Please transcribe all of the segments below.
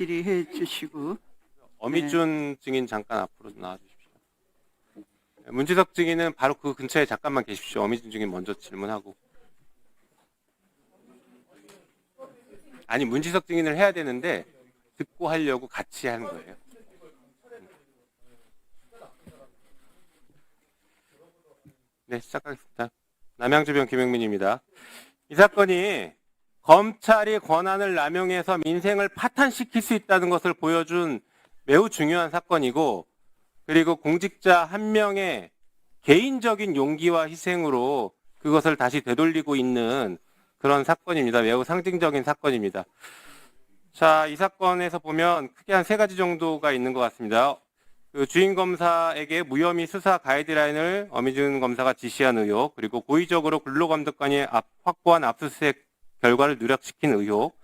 질의해 주시고. 어미준 증인 잠깐 앞으로 나와 주십시오. 문지석 증인은 바로 그 근처에 잠깐만 계십시오. 어미준 증인 먼저 질문하고. 아니, 문지석 증인을 해야 되는데 듣고 하려고 같이 하는 거예요. 네, 시작하겠습니다. 남양주변 김영민입니다. 이 사건이 검찰이 권한을 남용해서 민생을 파탄시킬 수 있다는 것을 보여준 매우 중요한 사건이고, 그리고 공직자 한 명의 개인적인 용기와 희생으로 그것을 다시 되돌리고 있는 그런 사건입니다. 매우 상징적인 사건입니다. 자, 이 사건에서 보면 크게 한 세 가지 정도가 있는 것 같습니다. 그 주인 검사에게 무혐의 수사 가이드라인을 어미준 검사가 지시한 의혹, 그리고 고의적으로 근로감독관이 확보한 압수수색 결과를 누락시킨 의혹,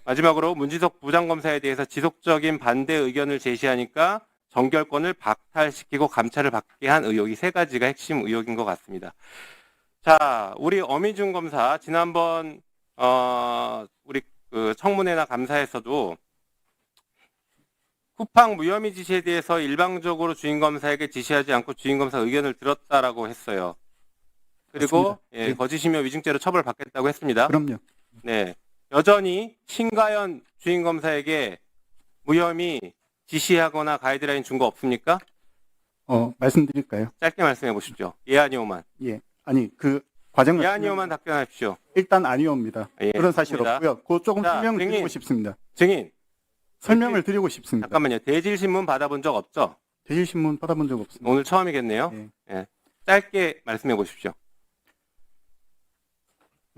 마지막으로 문지석 부장검사에 대해서 지속적인 반대 의견을 제시하니까 정결권을 박탈시키고 감찰을 받게 한 의혹이 세 가지가 핵심 의혹인 것 같습니다. 자, 우리 어미준 검사 지난번 우리 그 청문회나 감사에서도 쿠팡 무혐의 지시에 대해서 일방적으로 주인검사에게 지시하지 않고 주인검사 의견을 들었다라고 했어요. 그리고 예, 거짓이며 위증죄로 처벌받겠다고 했습니다. 그럼요. 네, 여전히 신가연 주인검사에게 무혐의 지시하거나 가이드라인 준 거 없습니까? 말씀드릴까요? 짧게 말씀해 보십시오. 예 아니오만. 예. 아니, 그 과정을 예 아니오만 답변하십시오. 일단 아니옵니다. 예, 그런 사실 좋습니다. 없고요. 그 조금 자, 설명을 증인. 드리고 싶습니다. 증인, 설명을 드리고 싶습니다. 잠깐만요. 대질신문 받아본 적 없죠? 대질신문 받아본 적 없습니다. 오늘 처음이겠네요. 예. 예. 짧게 말씀해 보십시오.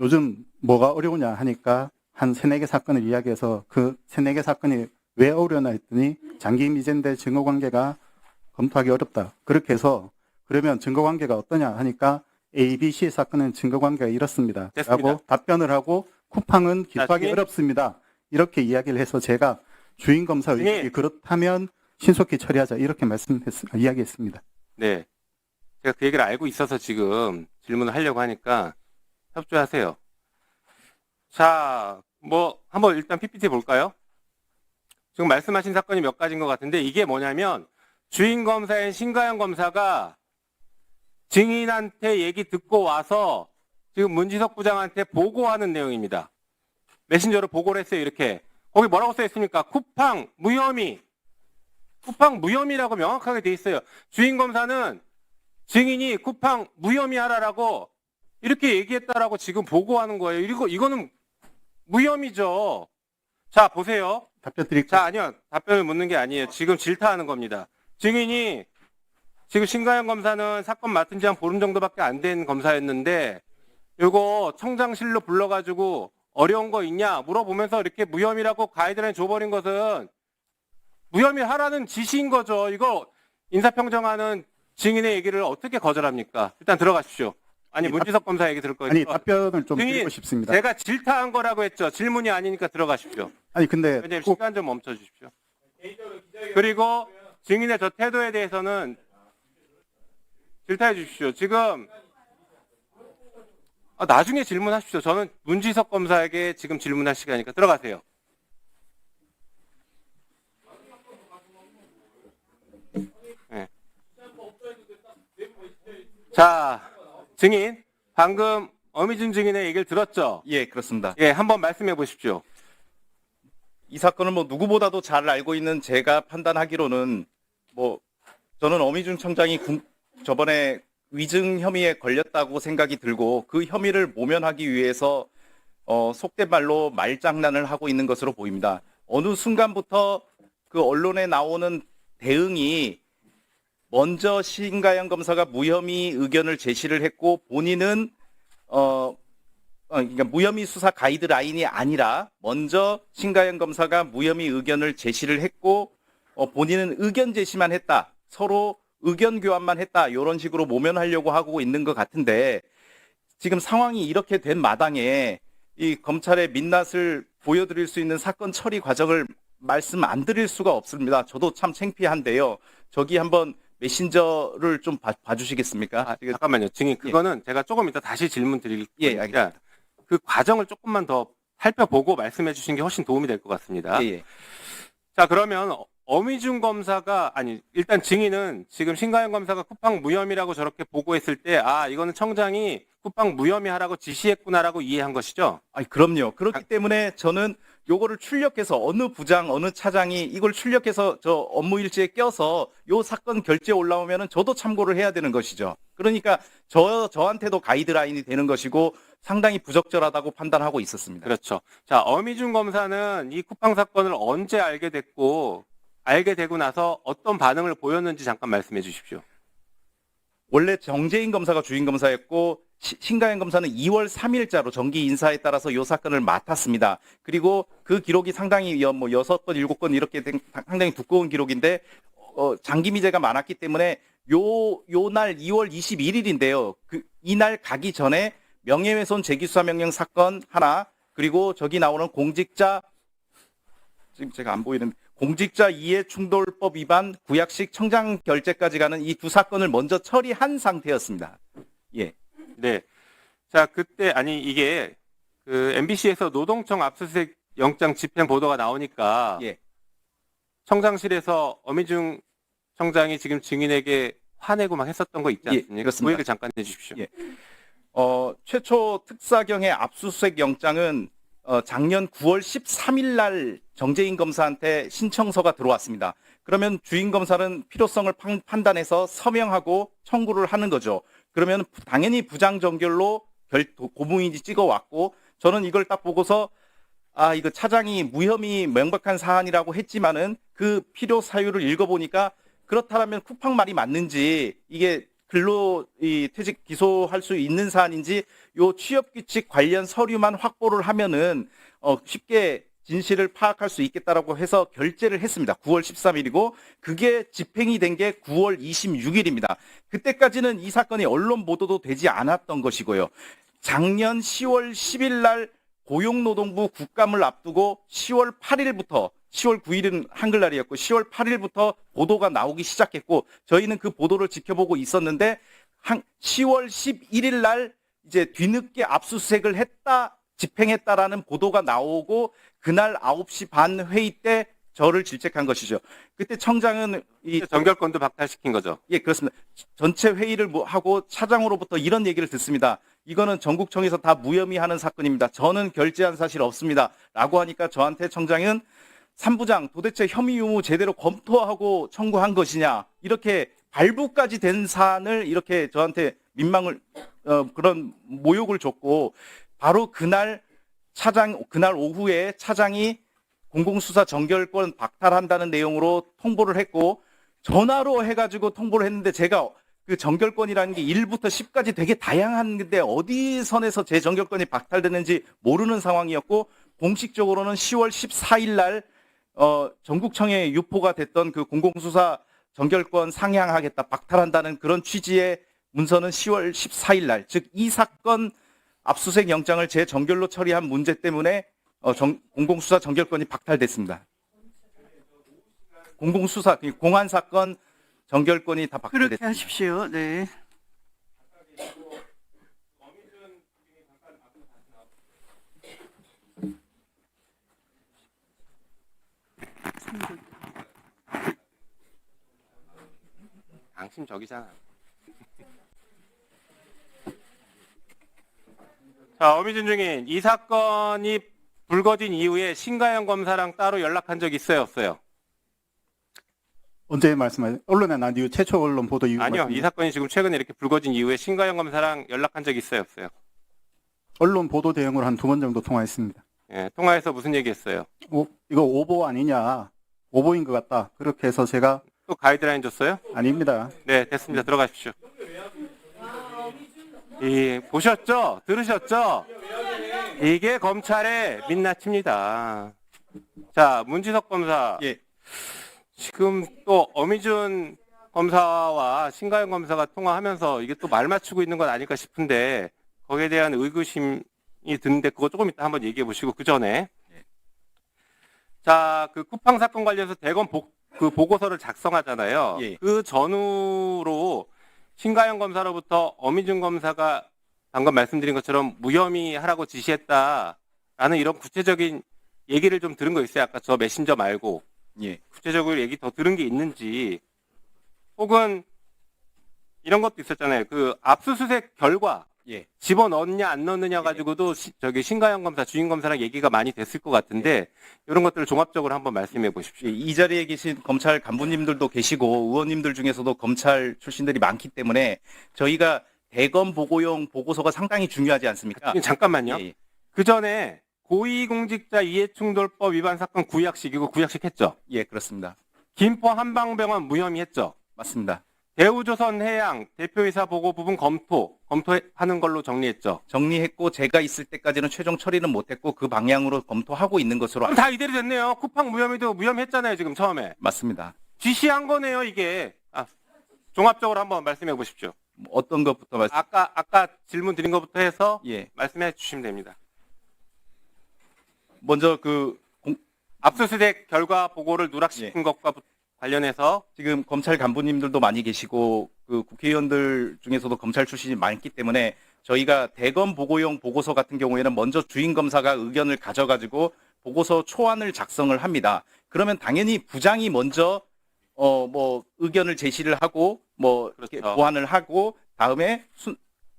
요즘 뭐가 어려우냐 하니까 한 세네 개 사건을 이야기해서 그 세네 개 사건이 왜 어려우냐 했더니 장기 미젠대 증거관계가 검토하기 어렵다. 그렇게 해서 그러면 증거관계가 어떠냐 하니까 A, B, C 사건은 증거관계가 이렇습니다. 됐습니다. 라고 답변을 하고 쿠팡은 기소하기 증인. 어렵습니다. 이렇게 이야기를 해서 제가 주인검사 의혹이 증인. 그렇다면 신속히 처리하자 이렇게 이야기했습니다. 네. 제가 그 얘기를 알고 있어서 지금 질문을 하려고 하니까 협조하세요. 자, 뭐 한번 일단 PPT 볼까요? 지금 말씀하신 사건이 몇 가지인 것 같은데 이게 뭐냐면 주인검사인 신가연 검사가 증인한테 얘기 듣고 와서 지금 문지석 부장한테 보고하는 내용입니다. 메신저로 보고를 했어요. 이렇게. 거기 뭐라고 써 있습니까? 쿠팡 무혐의. 쿠팡 무혐의라고 명확하게 돼 있어요. 주인검사는 증인이 쿠팡 무혐의 하라라고 이렇게 얘기했다라고 지금 보고하는 거예요. 이거는 무혐의죠. 자, 보세요. 답변 드릴까요? 자, 아니요. 답변을 묻는 게 아니에요. 지금 질타하는 겁니다. 증인이 지금 신가연 검사는 사건 맡은 지 한 보름 정도밖에 안 된 검사였는데 요거 청장실로 불러가지고 어려운 거 있냐 물어보면서 이렇게 무혐의라고 가이드라인 줘버린 것은 무혐의 하라는 지시인 거죠. 이거 인사평정하는 증인의 얘기를 어떻게 거절합니까? 일단 들어가십시오. 아니, 문지석 검사 얘기 들을 거예요. 아니, 답변을 좀 증인, 드리고 싶습니다. 제가 질타한 거라고 했죠. 질문이 아니니까 들어가십시오. 아니, 근데 이제 꼭 시간 좀 멈춰 주십시오. 그리고 증인의 저 태도에 대해서는 질타해 주십시오. 지금 나중에 질문하십시오. 저는 문지석 검사에게 지금 질문할 시간이니까 들어가세요. 네. 자, 증인 방금 어미준 증인의 얘기를 들었죠? 예, 그렇습니다. 예, 한번 말씀해 보십시오. 이 사건을 뭐 누구보다도 잘 알고 있는 제가 판단하기로는 뭐 저는 어미준 청장이 저번에 위증 혐의에 걸렸다고 생각이 들고 그 혐의를 모면하기 위해서 속된 말로 말장난을 하고 있는 것으로 보입니다. 어느 순간부터 그 언론에 나오는 대응이 먼저 신가연 검사가 무혐의 의견을 제시를 했고 본인은 그러니까 무혐의 수사 가이드라인이 아니라 먼저 신가연 검사가 무혐의 의견을 제시를 했고 본인은 의견 제시만 했다. 서로 의견 교환만 했다. 이런 식으로 모면하려고 하고 있는 것 같은데 지금 상황이 이렇게 된 마당에 이 검찰의 민낯을 보여드릴 수 있는 사건 처리 과정을 말씀 안 드릴 수가 없습니다. 저도 참 창피한데요. 저기 한번 메신저를 좀 봐주시겠습니까? 잠깐만요. 증인 그거는 제가 조금 이따 다시 질문 드릴 예, 거니까 그 과정을 조금만 더 살펴보고 말씀해 주신 게 훨씬 도움이 될 것 같습니다. 예, 예. 자, 그러면 어미준 검사가, 아니, 일단 증인은 지금 신가영 검사가 쿠팡 무혐의라고 저렇게 보고했을 때, 아, 이거는 청장이 쿠팡 무혐의 하라고 지시했구나라고 이해한 것이죠? 아니, 그럼요. 그렇기 때문에 저는 요거를 출력해서 어느 부장, 어느 차장이 이걸 출력해서 저 업무 일지에 껴서 요 사건 결제 올라오면은 저도 참고를 해야 되는 것이죠. 그러니까 저한테도 가이드라인이 되는 것이고 상당히 부적절하다고 판단하고 있었습니다. 그렇죠. 자, 어미준 검사는 이 쿠팡 사건을 언제 알게 됐고, 알게 되고 나서 어떤 반응을 보였는지 잠깐 말씀해 주십시오. 원래 정재인 검사가 주임 검사였고 신가영 검사는 2월 3일자로 정기 인사에 따라서 이 사건을 맡았습니다. 그리고 그 기록이 상당히 뭐 6건, 7건 이렇게 된 상당히 두꺼운 기록인데 장기 미제가 많았기 때문에 요 날 2월 21일인데요. 이날 가기 전에 명예훼손 재기수사 명령 사건 하나, 그리고 저기 나오는 공직자, 지금 제가 안 보이는 공직자 이해충돌법 위반 구약식 청장 결재까지 가는 이 두 사건을 먼저 처리한 상태였습니다. 예. 네. 자, 그때, 아니, 이게, MBC에서 노동청 압수수색 영장 집행 보도가 나오니까, 예. 청장실에서 어미중 청장이 지금 증인에게 화내고 막 했었던 거 있지 예, 않습니까? 그렇습니다. 그 얘기를 잠깐 해주십시오. 예. 최초 특사경의 압수수색 영장은 작년 9월 13일 날 정재인 검사한테 신청서가 들어왔습니다. 그러면 주임 검사는 필요성을 판단해서 서명하고 청구를 하는 거죠. 그러면 당연히 부장 정결로 고무인지 찍어왔고, 저는 이걸 딱 보고서 아, 이거 차장이 무혐의 명백한 사안이라고 했지만은 그 필요 사유를 읽어보니까 그렇다면 쿠팡 말이 맞는지, 이게 근로 퇴직 기소할 수 있는 사안인지 요 취업규칙 관련 서류만 확보를 하면은 쉽게 진실을 파악할 수 있겠다라고 해서 결재를 했습니다. 9월 13일이고 그게 집행이 된 게 9월 26일입니다. 그때까지는 이 사건이 언론 보도도 되지 않았던 것이고요. 작년 10월 10일 날 고용노동부 국감을 앞두고 10월 8일부터 10월 9일은 한글날이었고 10월 8일부터 보도가 나오기 시작했고 저희는 그 보도를 지켜보고 있었는데 10월 11일 날 이제 뒤늦게 압수수색을 했다, 집행했다라는 보도가 나오고 그날 9시 반 회의 때 저를 질책한 것이죠. 그때 청장은 정결권도 박탈시킨 거죠. 예, 그렇습니다. 전체 회의를 하고 차장으로부터 이런 얘기를 듣습니다. 이거는 전국청에서 다 무혐의 하는 사건입니다. 저는 결재한 사실 없습니다. 라고 하니까 저한테 청장은 3부장 도대체 혐의 유무 제대로 검토하고 청구한 것이냐, 이렇게 발부까지 된 사안을 이렇게 저한테 민망을 그런 모욕을 줬고, 바로 그날 오후에 차장이 공공수사 정결권 박탈한다는 내용으로 통보를 했고, 전화로 해가지고 통보를 했는데 제가 그 정결권이라는 게 1부터 10까지 되게 다양한데 어디 선에서 제 정결권이 박탈됐는지 모르는 상황이었고, 공식적으로는 10월 14일 날 전국청에 유포가 됐던 그 공공수사 정결권 상향하겠다, 박탈한다는 그런 취지의 문서는 10월 14일 날, 즉 이 사건 압수수색 영장을 제 정결로 처리한 문제 때문에 공공수사 정결권이 박탈됐습니다. 공공수사, 공안 사건 정결권이 다 박탈됐습니다. 그렇게 하십시오. 네. 당신 저기잖아. 자, 어미준 증인, 이 사건이 불거진 이후에 신가영 검사랑 따로 연락한 적 있어요, 없어요? 언제 말씀하세요? 언론에 난 이후 최초 언론 보도 이후 아니요, 말씀이에요? 이 사건이 지금 최근에 이렇게 불거진 이후에 신가영 검사랑 연락한 적 있어요, 없어요? 언론 보도 대행으로 한 2번 정도 통화했습니다. 예, 통화해서 무슨 얘기했어요? 이거 오보 아니냐, 오보인 것 같다. 그렇게 해서 제가 또 가이드라인 줬어요? 아닙니다. 네, 됐습니다. 들어가십시오. 보셨죠? 들으셨죠? 이게 검찰의 민낯입니다. 자, 문지석 검사. 예. 지금 또 어미준 검사와 신가영 검사가 통화하면서 이게 또 말 맞추고 있는 건 아닐까 싶은데 거기에 대한 의구심이 드는데 그거 조금 이따 한번 얘기해 보시고 그 전에 자, 그 쿠팡 사건 관련해서 대검 그 보고서를 작성하잖아요. 예. 그 전후로 신가영 검사로부터 어미준 검사가 방금 말씀드린 것처럼 무혐의 하라고 지시했다라는 이런 구체적인 얘기를 좀 들은 거 있어요. 아까 저 메신저 말고. 예. 구체적으로 얘기 더 들은 게 있는지, 혹은 이런 것도 있었잖아요. 그 압수수색 결과 예. 집어넣느냐 안 넣느냐 가지고도 저기 신가영 검사, 주임 검사랑 얘기가 많이 됐을 것 같은데 이런 것들을 종합적으로 한번 말씀해 보십시오. 이 자리에 계신 검찰 간부님들도 계시고 의원님들 중에서도 검찰 출신들이 많기 때문에 저희가 대검 보고용 보고서가 상당히 중요하지 않습니까? 잠깐만요. 예, 예. 그 전에 고위공직자 이해충돌법 위반 사건 구의학식 이거 구의학식 했죠. 예, 그렇습니다. 김포 한방병원 무혐의 했죠. 맞습니다. 대우조선해양 대표이사 보고 부분 검토하는 걸로 정리했죠. 정리했고 제가 있을 때까지는 최종 처리는 못했고 그 방향으로 검토하고 있는 것으로 그럼 다 이대로 됐네요. 쿠팡 무혐의도 무혐의했잖아요. 지금 처음에 맞습니다. 지시한 거네요. 이게 종합적으로 한번 말씀해 보십시오. 어떤 것부터 말씀? 아까 질문 드린 것부터 해서 예. 말씀해 주시면 됩니다. 먼저 그 압수수색 결과 보고를 누락시킨 것과 관련해서 지금 검찰 간부님들도 많이 계시고 그 국회의원들 중에서도 검찰 출신이 많기 때문에 저희가 대검 보고용 보고서 같은 경우에는 먼저 주임 검사가 의견을 가져가지고 보고서 초안을 작성을 합니다. 그러면 당연히 부장이 먼저 뭐 의견을 제시를 하고 뭐 이렇게 그렇죠. 보완을 하고 다음에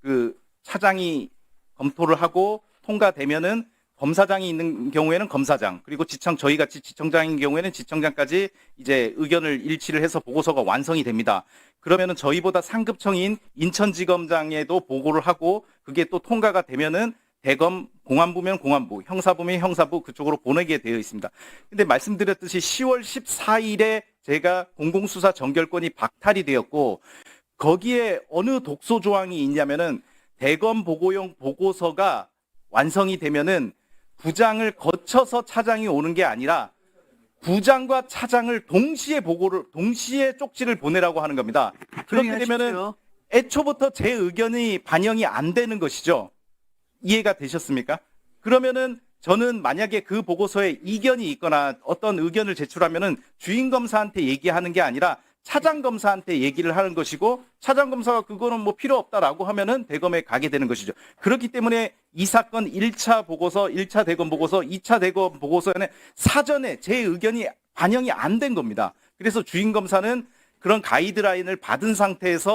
그 차장이 검토를 하고 통과되면은 검사장이 있는 경우에는 검사장, 그리고 저희 같이 지청장인 경우에는 지청장까지 이제 의견을 일치를 해서 보고서가 완성이 됩니다. 그러면은 저희보다 상급청인 인천지검장에도 보고를 하고 그게 또 통과가 되면은 대검 공안부면 공안부, 형사부면 형사부 그쪽으로 보내게 되어 있습니다. 근데 말씀드렸듯이 10월 14일에 제가 공공수사 정결권이 박탈이 되었고 거기에 어느 독소 조항이 있냐면은 대검 보고용 보고서가 완성이 되면은 부장을 거쳐서 차장이 오는 게 아니라 부장과 차장을 동시에 쪽지를 보내라고 하는 겁니다. 그렇게 되면은 애초부터 제 의견이 반영이 안 되는 것이죠. 이해가 되셨습니까? 그러면은 저는 만약에 그 보고서에 이견이 있거나 어떤 의견을 제출하면은 주임 검사한테 얘기하는 게 아니라 차장 검사한테 얘기를 하는 것이고 차장 검사가 그거는 뭐 필요 없다라고 하면은 대검에 가게 되는 것이죠. 그렇기 때문에 이 사건 1차 보고서, 1차 대검 보고서, 2차 대검 보고서에는 사전에 제 의견이 반영이 안 된 겁니다. 그래서 주임 검사는 그런 가이드라인을 받은 상태에서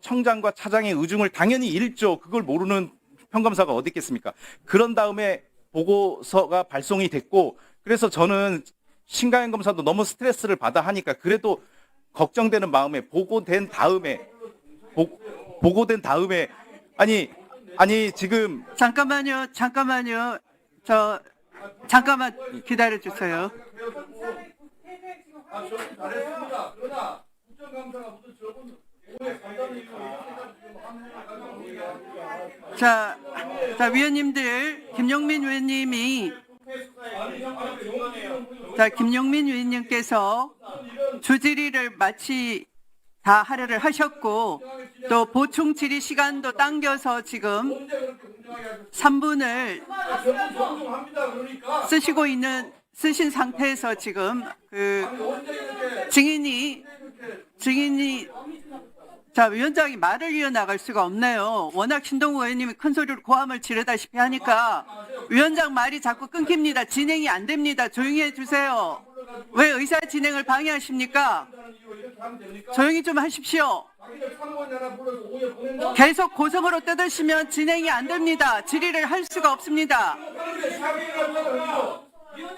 청장과 차장의 의중을 당연히 읽죠. 그걸 모르는 평검사가 어디 있겠습니까? 그런 다음에 보고서가 발송이 됐고 그래서 저는 신가영 검사도 너무 스트레스를 받아 하니까 그래도 걱정되는 마음에 보고된 다음에 아니 지금 잠깐만요. 잠깐만 기다려 주세요. 자, 위원님들, 김용민 위원님께서 주질의를 마치 다 할애를 하셨고 또 보충 질의 시간도 당겨서 지금 3분을 쓰신 상태에서 지금 그 증인이 자, 위원장이 말을 이어나갈 수가 없네요. 워낙 신동우 의원님이 큰 소리로 고함을 지르다시피 하니까 위원장 말이 자꾸 끊깁니다. 진행이 안 됩니다. 조용히 해주세요. 왜 의사 진행을 방해하십니까? 조용히 좀 하십시오. 계속 고성으로 뜯으시면 진행이 안 됩니다. 질의를 할 수가 없습니다.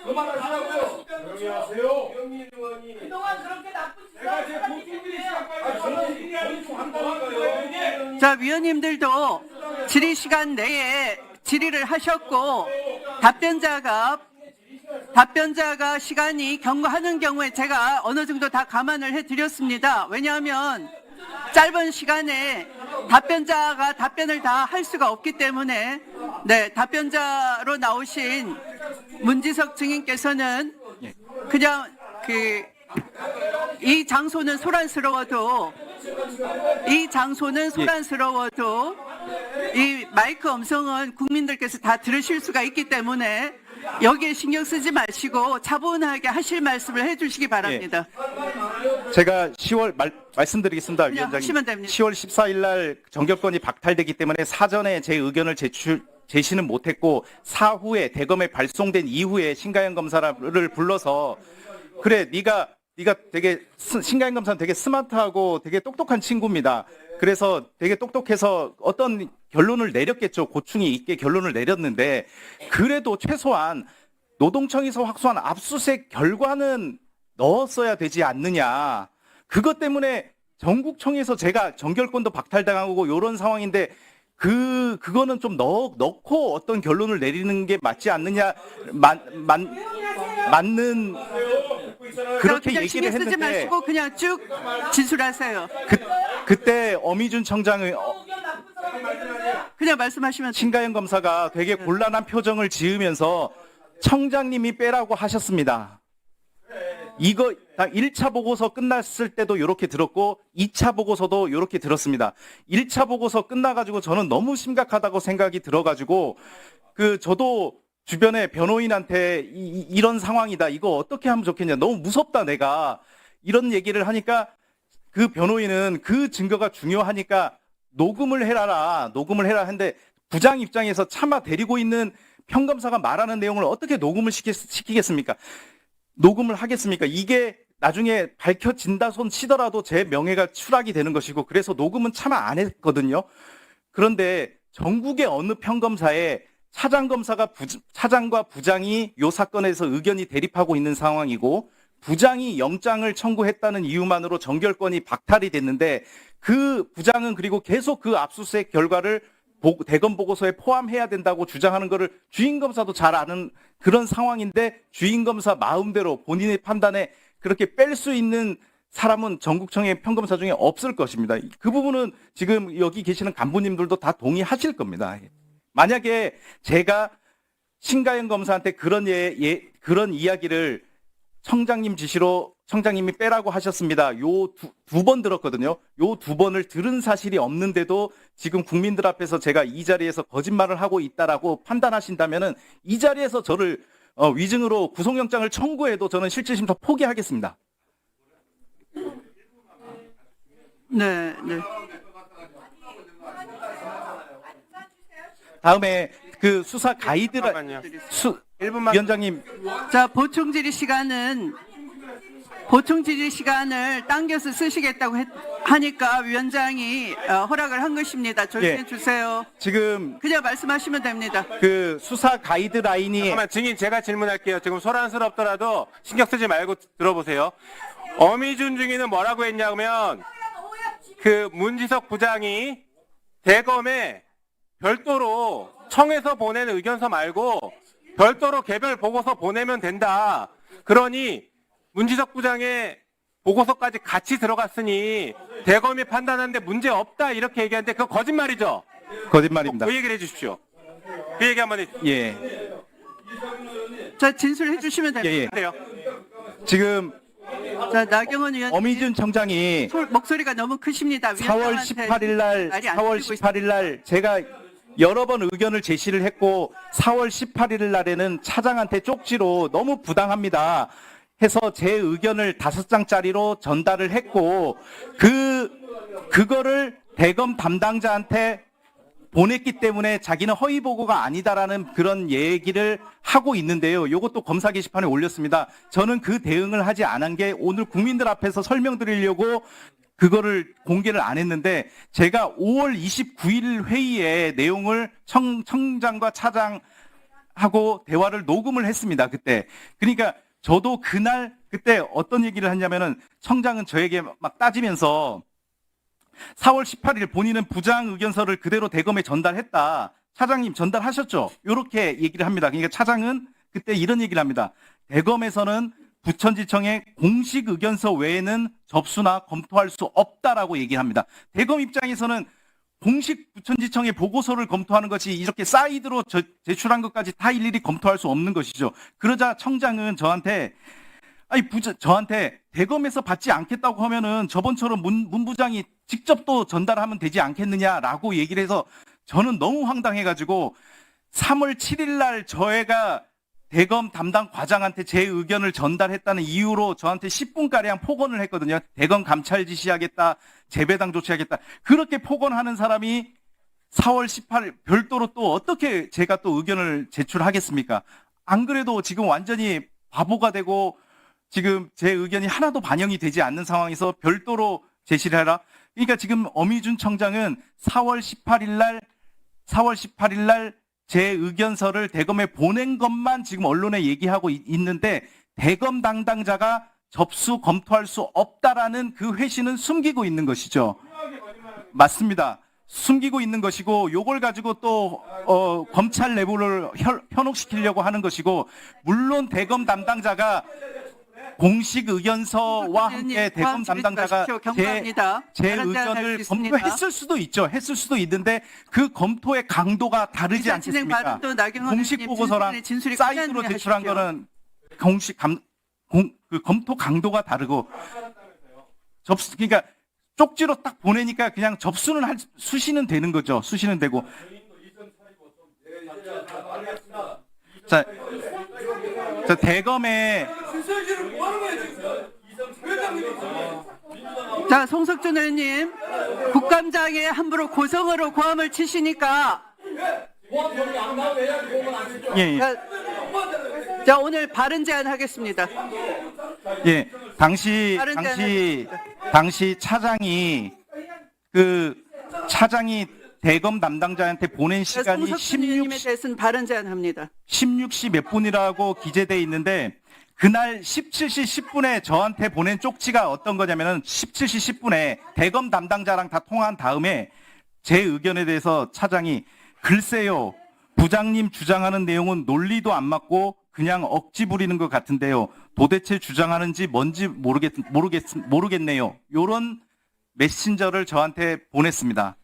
그만하시라고요. 조용히 하세요. 그동안 그렇게 나쁜 자, 위원님들도 질의 시간 내에 질의를 하셨고 답변자가 시간이 경과하는 경우에 제가 어느 정도 다 감안을 해드렸습니다. 왜냐하면 짧은 시간에 답변자가 답변을 다 할 수가 없기 때문에 네, 답변자로 나오신 문지석 증인께서는 그냥 이 장소는 소란스러워도 이 마이크 음성은 국민들께서 다 들으실 수가 있기 때문에 여기에 신경 쓰지 마시고 차분하게 하실 말씀을 해주시기 바랍니다. 제가 말씀드리겠습니다, 그냥 위원장님. 하시면 됩니다. 10월 14일 날 정결권이 박탈되기 때문에 사전에 제 의견을 제시는 못했고 사후에 대검에 발송된 이후에 신가영 검사를 불러서 그래 네가 되게 신가영 검사는 되게 스마트하고 되게 똑똑한 친구입니다. 그래서 되게 똑똑해서 어떤 결론을 내렸겠죠. 고충이 있게 결론을 내렸는데 그래도 최소한 노동청에서 확수한 압수수색 결과는 넣었어야 되지 않느냐. 그것 때문에 전국청에서 제가 정결권도 박탈당하고 이런 상황인데 그거는 좀 넣고 어떤 결론을 내리는 게 맞지 않느냐. 맞는 그렇게 그냥 얘기를 신경 쓰지 했는데 마시고 그냥 쭉 진술하세요. 그때 어미준 청장의 그냥 말씀하시면 돼요. 신가영 검사가 되게 곤란한 표정을 지으면서 청장님이 빼라고 하셨습니다. 이거 1차 보고서 끝났을 때도 이렇게 들었고 2차 보고서도 이렇게 들었습니다. 1차 보고서 끝나가지고 저는 너무 심각하다고 생각이 들어가지고 저도 주변에 변호인한테 이런 상황이다. 이거 어떻게 하면 좋겠냐. 너무 무섭다 내가. 이런 얘기를 하니까 그 변호인은 그 증거가 중요하니까 녹음을 해라 했는데 부장 입장에서 차마 데리고 있는 평검사가 말하는 내용을 어떻게 녹음을 시키겠습니까? 녹음을 하겠습니까? 이게 나중에 밝혀진다 손 치더라도 제 명예가 추락이 되는 것이고 그래서 녹음은 차마 안 했거든요. 그런데 전국의 어느 평검사에 차장과 부장이 이 사건에서 의견이 대립하고 있는 상황이고 부장이 영장을 청구했다는 이유만으로 정결권이 박탈이 됐는데 그 부장은 그리고 계속 그 압수수색 결과를 대검 보고서에 포함해야 된다고 주장하는 것을 주임검사도 잘 아는 그런 상황인데 주임검사 마음대로 본인의 판단에 그렇게 뺄 수 있는 사람은 전국청의 평검사 중에 없을 것입니다. 그 부분은 지금 여기 계시는 간부님들도 다 동의하실 겁니다. 만약에 제가 신가영 검사한테 그런 이야기를 청장님 지시로 청장님이 빼라고 하셨습니다. 요 두 번 들었거든요. 요 두 번을 들은 사실이 없는데도 지금 국민들 앞에서 제가 이 자리에서 거짓말을 하고 있다라고 판단하신다면은 이 자리에서 저를 위증으로 구속영장을 청구해도 저는 실질심사 포기하겠습니다. 네. 다음에 그 수사 가이드라 잠깐만요. 1분만 위원장님 자, 보충 질의 시간을 당겨서 쓰시겠다고 하니까 위원장이 허락을 한 것입니다. 조심해 예. 주세요. 지금 그냥 말씀하시면 됩니다. 그 수사 가이드라인이 잠깐만 증인 제가 질문할게요. 지금 소란스럽더라도 신경 쓰지 말고 들어보세요. 어미준 증인은 뭐라고 했냐면 그 문지석 부장이 대검에 별도로 청에서 보낸 의견서 말고 별도로 개별 보고서 보내면 된다. 그러니 문지석 부장의 보고서까지 같이 들어갔으니 대검이 판단하는데 문제 없다 이렇게 얘기하는데 그거 거짓말이죠? 거짓말입니다. 그 얘기를 해주십시오. 그 얘기 한번 해주세요. 예. 자, 진술해 주시면 됩니다. 예. 지금 자, 나경원 의원님 어미준 청장이 목소리가 너무 크십니다. 4월 18일 날 제가 여러 번 의견을 제시를 했고 4월 18일 날에는 차장한테 쪽지로 너무 부당합니다 해서 제 의견을 5장짜리로 전달을 했고 그거를 대검 담당자한테 보냈기 때문에 자기는 허위 보고가 아니다라는 그런 얘기를 하고 있는데요. 이것도 검사 게시판에 올렸습니다. 저는 그 대응을 하지 않은 게 오늘 국민들 앞에서 설명드리려고 그거를 공개를 안 했는데 제가 5월 29일 회의에 내용을 청장과 차장하고 대화를 녹음을 했습니다. 그때. 그러니까 저도 그때 어떤 얘기를 했냐면은 청장은 저에게 막 따지면서 4월 18일 본인은 부장 의견서를 그대로 대검에 전달했다. 차장님 전달하셨죠? 이렇게 얘기를 합니다. 그러니까 차장은 그때 이런 얘기를 합니다. 대검에서는 부천지청의 공식 의견서 외에는 접수나 검토할 수 없다라고 얘기를 합니다. 대검 입장에서는 공식 부천지청의 보고서를 검토하는 것이 이렇게 사이드로 제출한 것까지 다 일일이 검토할 수 없는 것이죠. 그러자 청장은 저한테 대검에서 받지 않겠다고 하면은 저번처럼 문 부장이 직접 또 전달하면 되지 않겠느냐라고 얘기를 해서 저는 너무 황당해가지고 3월 7일 날 저희가 대검 담당 과장한테 제 의견을 전달했다는 이유로 저한테 10분가량 폭언을 했거든요. 대검 감찰 지시하겠다, 재배당 조치하겠다. 그렇게 폭언하는 사람이 4월 18일 별도로 또 어떻게 제가 또 의견을 제출하겠습니까? 안 그래도 지금 완전히 바보가 되고 지금 제 의견이 하나도 반영이 되지 않는 상황에서 별도로 제시를 해라. 그러니까 지금 어미준 청장은 4월 18일 날 제 의견서를 대검에 보낸 것만 지금 언론에 얘기하고 있는데 대검 담당자가 접수 검토할 수 없다라는 그 회신은 숨기고 있는 것이죠. 맞습니다. 숨기고 있는 것이고 요걸 가지고 또 검찰 내부를 현혹시키려고 하는 것이고 물론 대검 담당자가 공식 의견서와 함께 대검 담당자가 제 의견을 검토했을 수도 있죠. 했을 수도 있는데 그 검토의 강도가 다르지 않겠습니까? 공식 보고서랑 사이드로 제출한 거는 그 검토 강도가 다르고 그러니까 쪽지로 딱 보내니까 그냥 접수는 수시는 되는 거죠. 수시는 되고. 자, 대검에 자, 송석준 의원님, 국감장에 함부로 고성어로 고함을 치시니까 예. 자, 오늘 발언 제안하겠습니다. 예, 당시 차장이 대검 담당자한테 보낸 시간이 송석준 의원님에 대해서는 발언 제안합니다. 16시 몇 분이라고 기재돼 있는데 그날 17시 10분에 저한테 보낸 쪽지가 어떤 거냐면은 17시 10분에 대검 담당자랑 다 통화한 다음에 제 의견에 대해서 차장이 글쎄요, 부장님 주장하는 내용은 논리도 안 맞고 그냥 억지 부리는 것 같은데요. 도대체 주장하는지 뭔지 모르겠네요. 요런 메신저를 저한테 보냈습니다.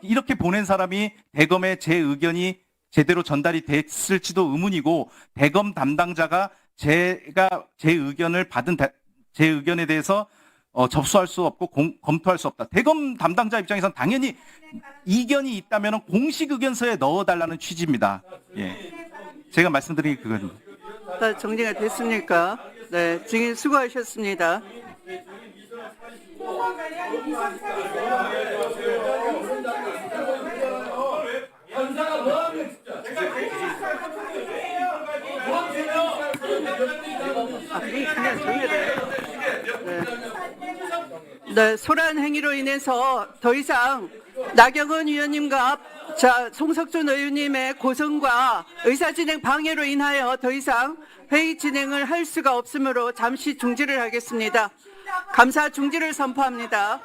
이렇게 보낸 사람이 대검에 제 의견이 제대로 전달이 됐을지도 의문이고 대검 담당자가 제가 제 의견을 받은 제 의견에 대해서 접수할 수 없고 검토할 수 없다. 대검 담당자 입장에서는 당연히 이견이 있다면 공식 의견서에 넣어달라는 취지입니다. 예, 제가 말씀드린 게 그겁니다. 다 정리가 됐습니까? 네, 증인 수고하셨습니다. 그냥 정해라. 네, 소란 행위로 인해서 더 이상 나경원 위원님과 송석준 의원님의 고성과 의사진행 방해로 인하여 더 이상 회의 진행을 할 수가 없으므로 잠시 중지를 하겠습니다. 감사 중지를 선포합니다.